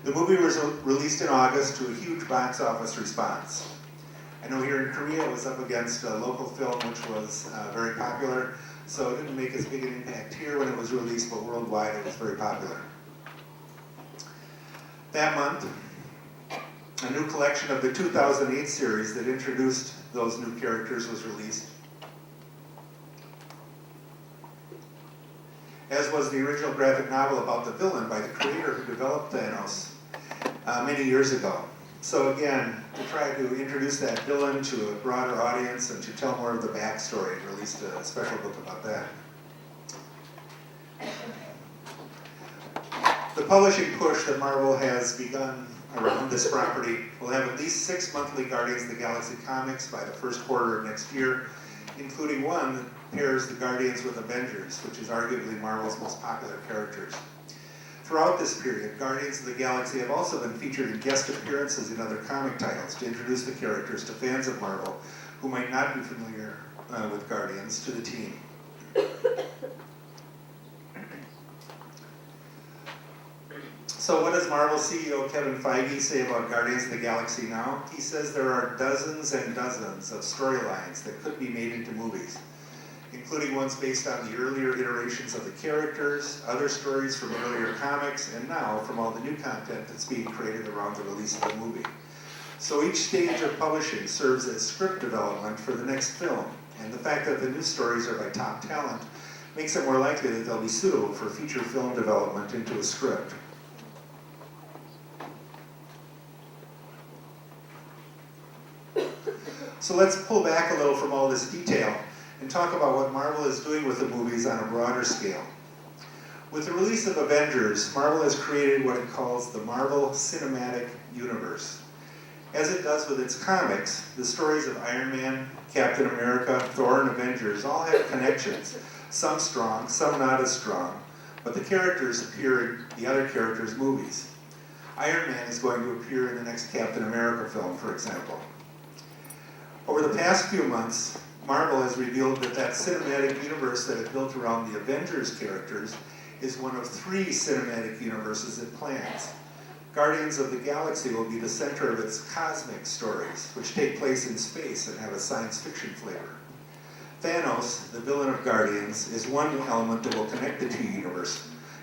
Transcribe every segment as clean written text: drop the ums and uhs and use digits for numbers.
The movie was released in August to a huge box office response. I know here in Korea it was up against a local film which was very popular, so it didn't make as big an impact here when it was released, but worldwide it was very popular. That month, a new collection of the 2008 series that introduced those new characters was released, as was the original graphic novel about the villain by the creator who developed Thanos many years ago. So again, to try to introduce that villain to a broader audience and to tell more of the backstory, released a special book about that. The publishing push that Marvel has begun around this property will have at least 6 monthly Guardians of the Galaxy comics by the first quarter of next year, including one that pairs the Guardians with Avengers, which is arguably Marvel's most popular characters. Throughout this period, Guardians of the Galaxy have also been featured in guest appearances in other comic titles to introduce the characters to fans of Marvel who might not be familiar with Guardians to the team. So what does Marvel CEO Kevin Feige say about Guardians of the Galaxy now? He says there are dozens and dozens of storylines that could be made into movies, including ones based on the earlier iterations of the characters, other stories from earlier comics, and now from all the new content that's being created around the release of the movie. So each stage of publishing serves as script development for the next film, and the fact that the new stories are by top talent makes it more likely that they'll be suitable for feature film development into a script. So let's pull back a little from all this detail and talk about what Marvel is doing with the movies on a broader scale. With the release of Avengers, Marvel has created what it calls the Marvel Cinematic Universe. As it does with its comics, the stories of Iron Man, Captain America, Thor, and Avengers all have connections, some strong, some not as strong, but the characters appear in the other characters' movies. Iron Man is going to appear in the next Captain America film, for example. Over the past few months, Marvel has revealed that cinematic universe that it built around the Avengers characters is one of 3 cinematic universes it plans. Guardians of the Galaxy will be the center of its cosmic stories, which take place in space and have a science fiction flavor. Thanos, the villain of Guardians, is one element that will connect the 2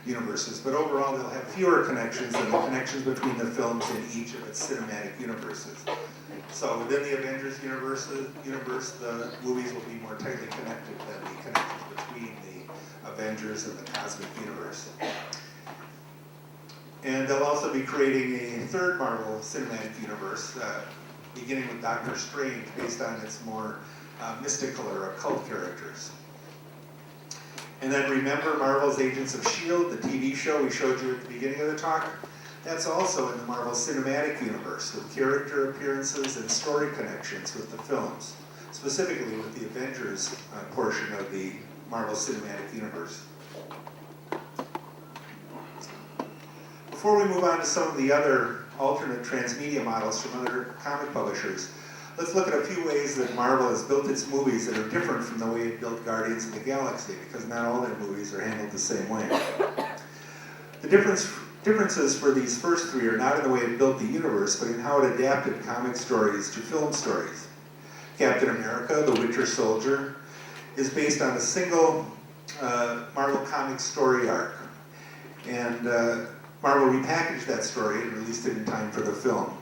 universes, but overall they'll have fewer connections than the connections between the films in each of its cinematic universes. So within the Avengers universe, the movies will be more tightly connected than the connections between the Avengers and the cosmic universe. And they'll also be creating a 3rd Marvel Cinematic Universe, beginning with Doctor Strange, based on its more mystical or occult characters. And then remember Marvel's Agents of S.H.I.E.L.D., the TV show we showed you at the beginning of the talk? That's also in the Marvel Cinematic Universe, with character appearances and story connections with the films, specifically with the Avengers portion of the Marvel Cinematic Universe. Before we move on to some of the other alternate transmedia models from other comic publishers, let's look at a few ways that Marvel has built its movies that are different from the way it built Guardians of the Galaxy, because not all their movies are handled the same way. The differences for these first 3 are not in the way it built the universe, but in how it adapted comic stories to film stories. Captain America, the Winter Soldier, is based on a single Marvel Comics story arc. And Marvel repackaged that story and released it in time for the film.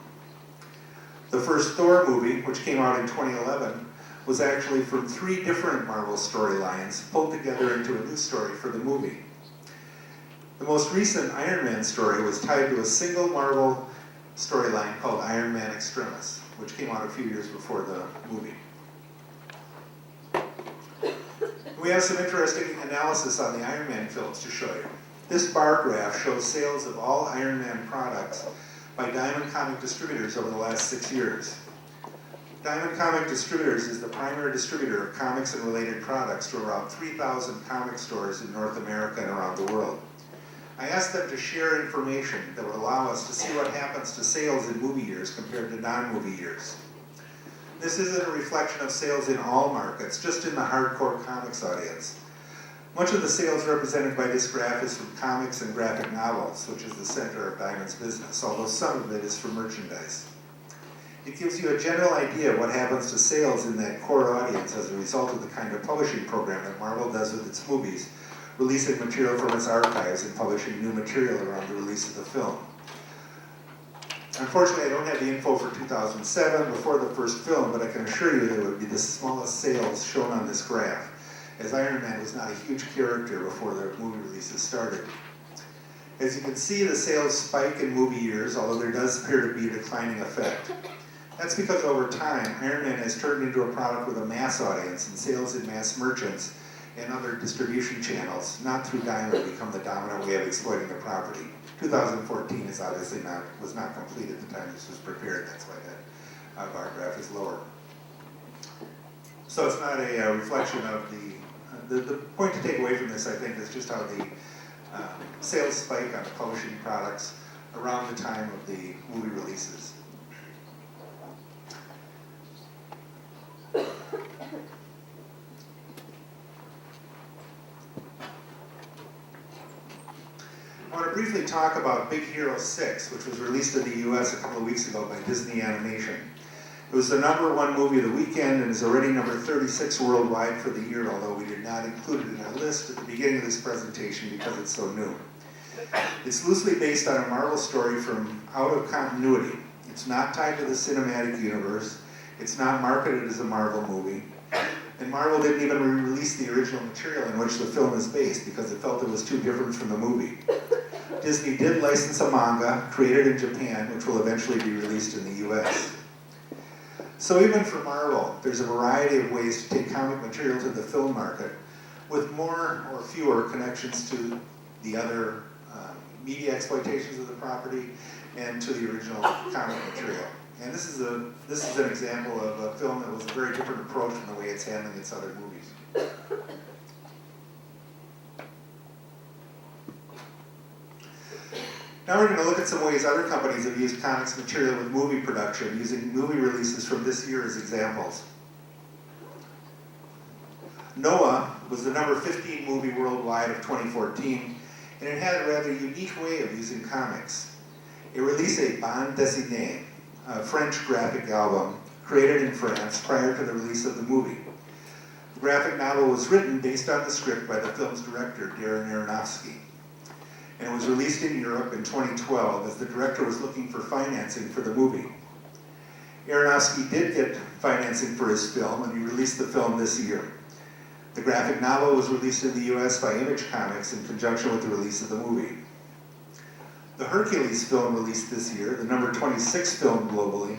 The first Thor movie, which came out in 2011, was actually from 3 different Marvel storylines pulled together into a new story for the movie. The most recent Iron Man story was tied to a single Marvel storyline called Iron Man Extremis, which came out a few years before the movie. We have some interesting analysis on the Iron Man films to show you. This bar graph shows sales of all Iron Man products by Diamond Comic Distributors over the last 6 years. Diamond Comic Distributors is the primary distributor of comics and related products to around 3,000 comic stores in North America and around the world. I asked them to share information that would allow us to see what happens to sales in movie years compared to non-movie years. This isn't a reflection of sales in all markets, just in the hardcore comics audience. Much of the sales represented by this graph is from comics and graphic novels, which is the center of Diamond's business, although some of it is for merchandise. It gives you a general idea of what happens to sales in that core audience as a result of the kind of publishing program that Marvel does with its movies, releasing material from its archives and publishing new material around the release of the film. Unfortunately, I don't have the info for 2007, before the first film, but I can assure you that it would be the smallest sales shown on this graph, as Iron Man was not a huge character before the movie releases started. As you can see, the sales spike in movie years, although there does appear to be a declining effect. That's because over time, Iron Man has turned into a product with a mass audience, and sales in mass merchants and other distribution channels, not through Diamond, become the dominant way of exploiting the property. 2014 is obviously was not complete at the time this was prepared. That's why that bar graph is lower. So it's not a reflection of the point to take away from this, I think, is just how the sales spike on the publishing products around the time of the movie releases. I want to briefly talk about Big Hero 6, which was released in the US a couple of weeks ago by Disney Animation. It was the #1 movie of the weekend and is already number 36 worldwide for the year, although we did not include it in our list at the beginning of this presentation because it's so new. It's loosely based on a Marvel story from out of continuity. It's not tied to the cinematic universe. It's not marketed as a Marvel movie. And Marvel didn't even re-release the original material in which the film is based because it felt it was too different from the movie. Disney did license a manga created in Japan, which will eventually be released in the US. So even for Marvel, there's a variety of ways to take comic material to the film market with more or fewer connections to the other media exploitations of the property and to the original comic material. And this is an example of a film that was a very different approach from the way it's handling its other movies. Now we're going to look at some ways other companies have used comics material with movie production, using movie releases from this year as examples. Noah was the number 15 movie worldwide of 2014, and it had a rather unique way of using comics. It released a bande dessinée, a French graphic album, created in France prior to the release of the movie. The graphic novel was written based on the script by the film's director, Darren Aronofsky. And it was released in Europe in 2012 as the director was looking for financing for the movie. Aronofsky did get financing for his film, and he released the film this year. The graphic novel was released in the US by Image Comics in conjunction with the release of the movie. The Hercules film released this year, the number 26 film globally,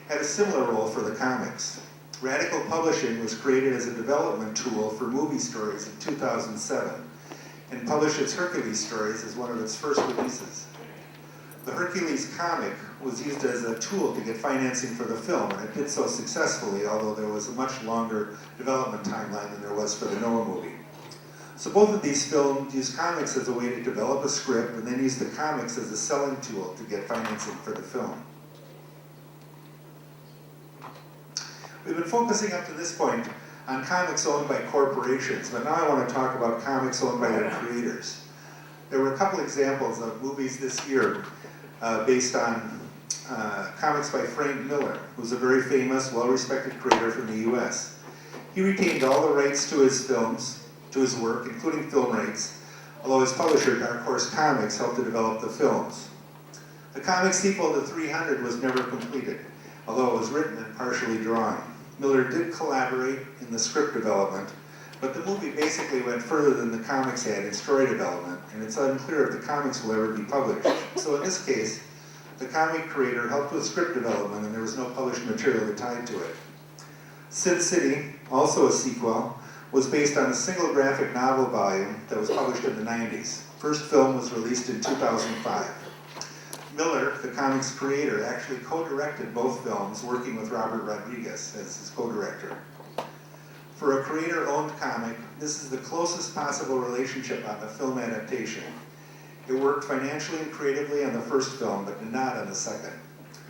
had a similar role for the comics. Radical Publishing was created as a development tool for movie stories in 2007 and published its Hercules stories as one of its first releases. The Hercules comic was used as a tool to get financing for the film, and it did so successfully, although there was a much longer development timeline than there was for the Noah movie. So both of these films use comics as a way to develop a script and then use the comics as a selling tool to get financing for the film. We've been focusing up to this point on comics owned by corporations, but now I want to talk about comics owned by their creators. There were a couple examples of movies this year based on comics by Frank Miller, who's a very famous, well-respected creator from the US. He retained all the rights to his films, to his work, including film rights, although his publisher, Dark Horse Comics, helped to develop the films. The comic sequel to 300 was never completed, although it was written and partially drawn. Miller did collaborate in the script development, but the movie basically went further than the comics had in story development, and it's unclear if the comics will ever be published. So in this case, the comic creator helped with script development, and there was no published material tied to it. Sin City, also a sequel, was based on a single graphic novel volume that was published in the 90s. First film was released in 2005. Miller, the comics creator, actually co-directed both films, working with Robert Rodriguez as his co-director. For a creator-owned comic, this is the closest possible relationship on the film adaptation. It worked financially and creatively on the first film, but did not on the second.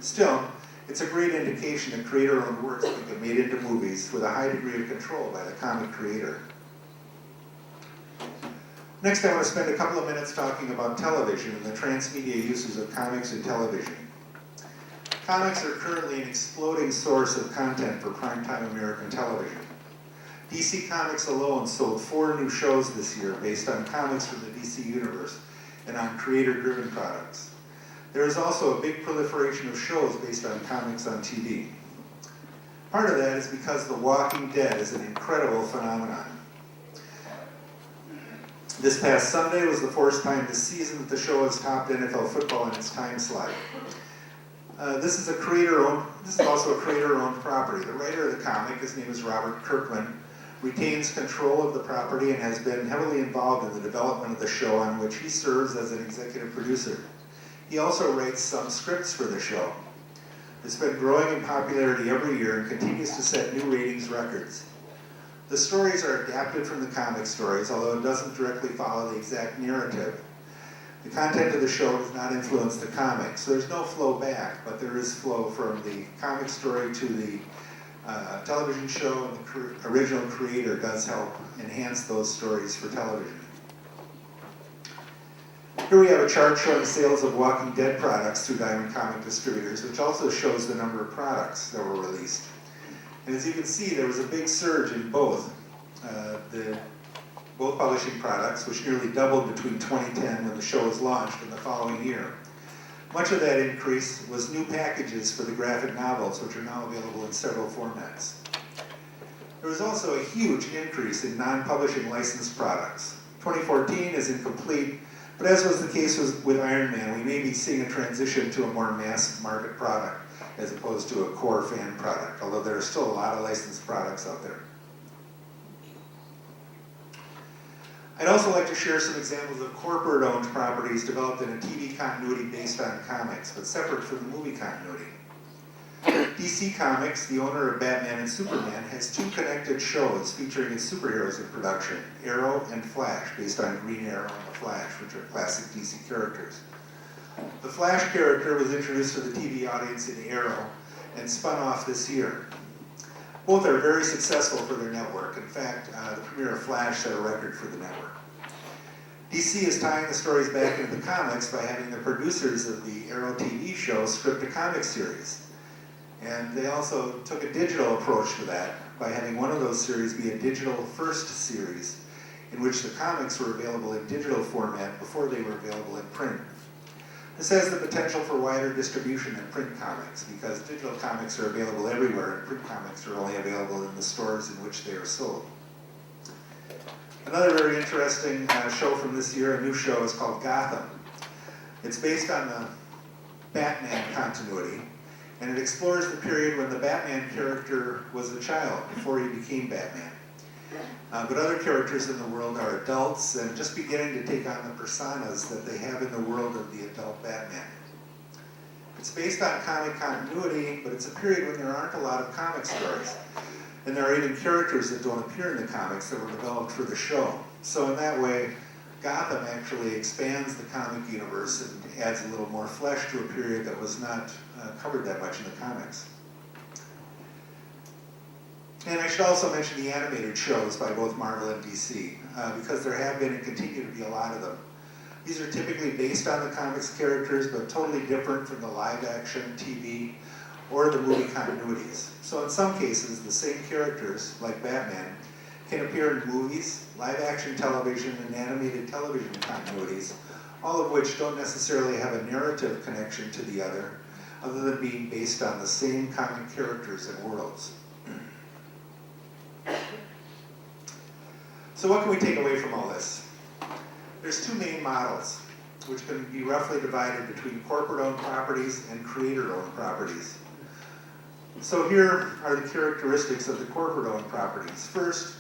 Still, it's a great indication that creator-owned works can get made into movies with a high degree of control by the comic creator. Next, I want to spend a couple of minutes talking about television and the transmedia uses of comics and television. Comics are currently an exploding source of content for primetime American television. DC Comics alone sold 4 new shows this year based on comics from the DC Universe and on creator-driven products. There is also a big proliferation of shows based on comics on TV. Part of that is because The Walking Dead is an incredible phenomenon. This past Sunday was the 4th time this season that the show has topped NFL football in its time slot. This is also a creator-owned property. The writer of the comic, his name is Robert Kirkman, retains control of the property and has been heavily involved in the development of the show, on which he serves as an executive producer. He also writes some scripts for the show. It's been growing in popularity every year and continues to set new ratings records. The stories are adapted from the comic stories, although it doesn't directly follow the exact narrative. The content of the show does not influence the comics, so there's no flow back, but there is flow from the comic story to the television show, and the original creator does help enhance those stories for television. Here we have a chart showing sales of Walking Dead products through Diamond Comic Distributors, which also shows the number of products that were released. And as you can see, there was a big surge in both publishing products, which nearly doubled between 2010 when the show was launched and the following year. Much of that increase was new packages for the graphic novels, which are now available in several formats. There was also a huge increase in non-publishing licensed products. 2014 is incomplete, but as was the case with Iron Man, we may be seeing a transition to a more mass market product as opposed to a core fan product, although there are still a lot of licensed products out there. I'd also like to share some examples of corporate-owned properties developed in a TV continuity based on comics, but separate from the movie continuity. DC Comics, the owner of Batman and Superman, has 2 connected shows featuring its superheroes in production, Arrow and Flash, based on Green Arrow and the Flash, which are classic DC characters. The Flash character was introduced to the TV audience in Arrow and spun off this year. Both are very successful for their network. In fact, the premiere of Flash set a record for the network. DC is tying the stories back into the comics by having the producers of the Arrow TV show script a comic series. And they also took a digital approach to that by having one of those series be a digital first series in which the comics were available in digital format before they were available in print. This has the potential for wider distribution than print comics because digital comics are available everywhere and print comics are only available in the stores in which they are sold. Another very interesting show from this year, a new show, is called Gotham. It's based on the Batman continuity, and it explores the period when the Batman character was a child before he became Batman. But other characters in the world are adults and just beginning to take on the personas that they have in the world of the adult Batman. It's based on comic continuity, but it's a period when there aren't a lot of comic stories. And there are even characters that don't appear in the comics that were developed for the show. So in that way, Gotham actually expands the comic universe and adds a little more flesh to a period that was not covered that much in the comics. And I should also mention the animated shows by both Marvel and DC, because there have been and continue to be a lot of them. These are typically based on the comics characters, but totally different from the live-action TV or the movie continuities. So in some cases, the same characters, like Batman, can appear in movies, live-action television, and animated television continuities, all of which don't necessarily have a narrative connection to the other than being based on the same comic characters and worlds. So what can we take away from all this? There's 2 main models, which can be roughly divided between corporate-owned properties and creator-owned properties. So here are the characteristics of the corporate-owned properties. First,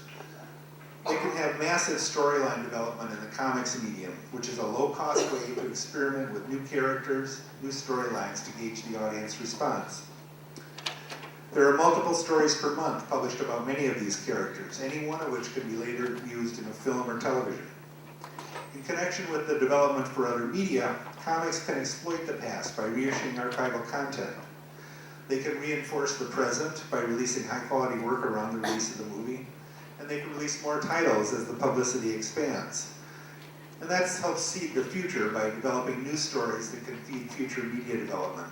they can have massive storyline development in the comics medium, which is a low-cost way to experiment with new characters, new storylines to gauge the audience response. There are multiple stories per month published about many of these characters, any one of which can be later used in a film or television. In connection with the development for other media, comics can exploit the past by reissuing archival content. They can reinforce the present by releasing high-quality work around the release of the movie, and they can release more titles as the publicity expands. And that helps seed the future by developing new stories that can feed future media development.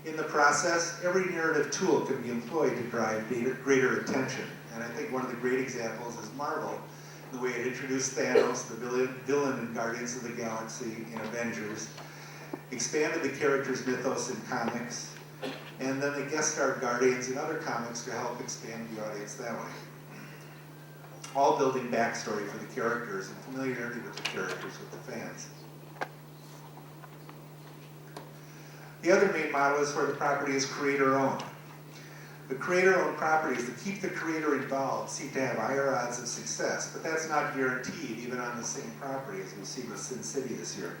In the process, every narrative tool can be employed to drive greater attention. And I think one of the great examples is Marvel, the way it introduced Thanos, the villain in Guardians of the Galaxy in Avengers, expanded the character's mythos in comics, and then they guest starred Guardians in other comics to help expand the audience that way. All building backstory for the characters and familiarity with the characters with the fans. The other main model is where the property is creator-owned. The creator-owned properties that keep the creator involved seem to have higher odds of success, but that's not guaranteed even on the same property as we see with Sin City this year.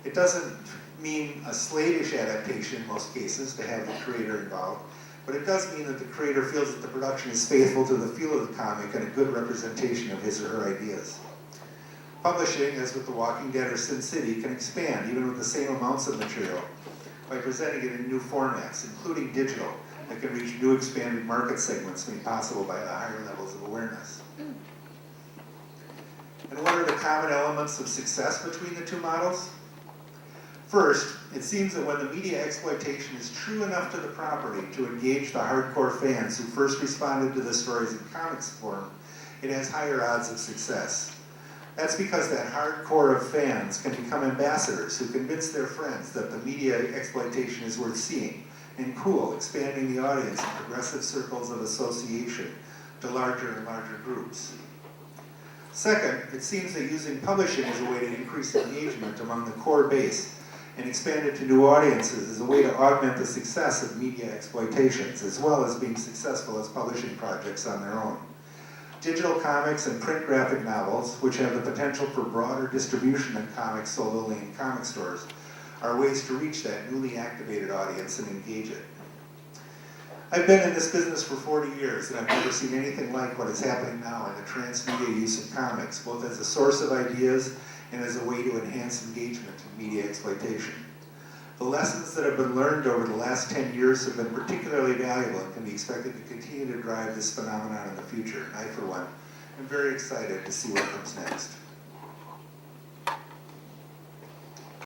It doesn't mean a slavish adaptation in most cases to have the creator involved, but it does mean that the creator feels that the production is faithful to the feel of the comic and a good representation of his or her ideas. Publishing, as with The Walking Dead or Sin City, can expand even with the same amounts of material by presenting it in new formats, including digital, that can reach new expanded market segments made possible by the higher levels of awareness. And what are the common elements of success between the two models? First, it seems that when the media exploitation is true enough to the property to engage the hardcore fans who first responded to the stories in comics form, it has higher odds of success. That's because that hardcore of fans can become ambassadors who convince their friends that the media exploitation is worth seeing and cool, expanding the audience in progressive circles of association to larger and larger groups. Second, it seems that using publishing as a way to increase engagement among the core base and expand it to new audiences is a way to augment the success of media exploitations, as well as being successful as publishing projects on their own. Digital comics and print graphic novels, which have the potential for broader distribution than comics sold only in comic stores, are ways to reach that newly activated audience and engage it. I've been in this business for 40 years, and I've never seen anything like what is happening now in the transmedia use of comics, both as a source of ideas and as a way to enhance engagement in media exploitation. The lessons that have been learned over the last 10 years have been particularly valuable and can be expected to continue to drive this phenomenon in the future. And I, for one, am very excited to see what comes next.